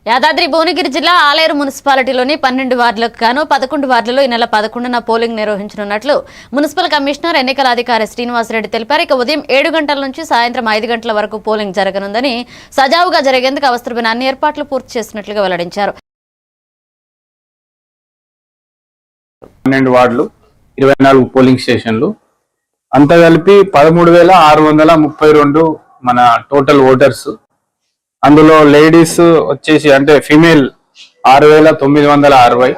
యాదాద్రి భువనగిరి జిల్లా ఆలేరు మున్సిపాలిటీలోని 12 వార్డులకు గాను 11 వార్డులలో ఈ నెల 11న పోలింగ్ నిర్వహించనున్నట్లు మున్సిపల్ కమిషనర్ ఎన్నికల అధికారి శ్రీనివాసరెడ్డి తెలిపారు. ఇక ఉదయం 7 గంటల నుంచి సాయంత్రం 5 గంటల వరకు పోలింగ్ జరగనుందని, సజావుగా జరిగేందుకు అవసరమైన అన్ని ఏర్పాట్లు పూర్తి చేసినట్లుగా వెల్లడించారు. 12 వార్డులు 24 పోలింగ్ స్టేషన్లు అంతా కలిపి 13,632 మన టోటల్ ఓటర్స్. అందులో లేడీస్ వచ్చేసి అంటే ఫీమేల్ 6,960,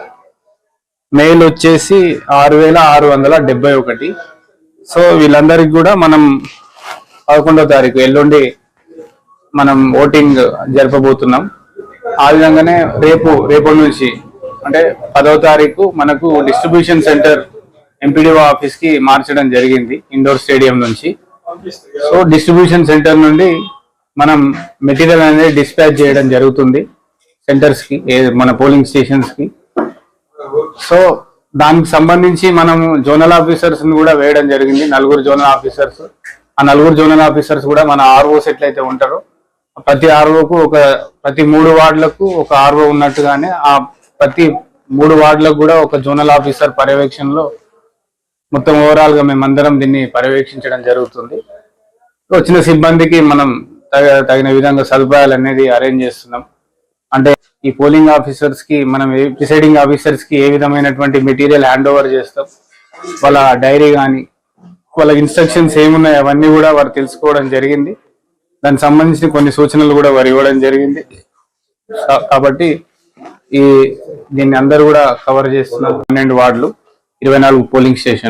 మేల్ వచ్చేసి 6,671. సో వీళ్ళందరికీ కూడా మనం 11వ తారీఖు ఎల్లుండి మనం ఓటింగ్ జరపబోతున్నాం. ఆ విధంగానే రేపటి నుంచి అంటే 10వ తారీఖు మనకు డిస్ట్రిబ్యూషన్ సెంటర్ ఎంపీడీఓ ఆఫీస్ కి మార్చడం జరిగింది ఇండోర్ స్టేడియం నుంచి. సో డిస్ట్రిబ్యూషన్ సెంటర్ నుండి మనం మెటీరియల్ అనేది డిస్పాచ్ చేయడం జరుగుతుంది సెంటర్స్ కి, మన పోలింగ్ స్టేషన్స్ కి. సో దానికి సంబంధించి మనం జోనల్ ఆఫీసర్స్ ని కూడా వేయడం జరిగింది, 4 జోనల్ ఆఫీసర్స్. ఆ 4 జోనల్ ఆఫీసర్స్ కూడా మన ఆర్ఓస్ ఎట్లయితే ఉంటారో ప్రతి ఆర్ఓకు ప్రతి 3 వార్డులకు ఒక ఆర్ఓ ఉన్నట్టుగానే ఆ ప్రతి 3 వార్డులకు కూడా ఒక జోనల్ ఆఫీసర్ పర్యవేక్షణలో మొత్తం ఓవరాల్ గా మేమందరం దీన్ని పర్యవేక్షించడం జరుగుతుంది. వచ్చిన సిబ్బందికి మనం తగిన విధంగా సదుపాయాలు అనేది అరేంజ్ చేస్తున్నాం. అంటే ఈ పోలింగ్ ఆఫీసర్స్ కి మనం ప్రిసైడింగ్ ఆఫీసర్స్ కి ఏ విధమైనటువంటి మెటీరియల్ హ్యాండ్ ఓవర్ చేస్తాం, వాళ్ళ డైరీ కానీ వాళ్ళ ఇన్స్ట్రక్షన్స్ ఏమున్నాయి అవన్నీ కూడా వారు తెలుసుకోవడం జరిగింది. దానికి సంబంధించిన కొన్ని సూచనలు కూడా వారు ఇవ్వడం జరిగింది. కాబట్టి దీన్ని అందరూ కూడా కవర్ చేస్తున్నాం. 12 వార్డులు 24 పోలింగ్ స్టేషన్.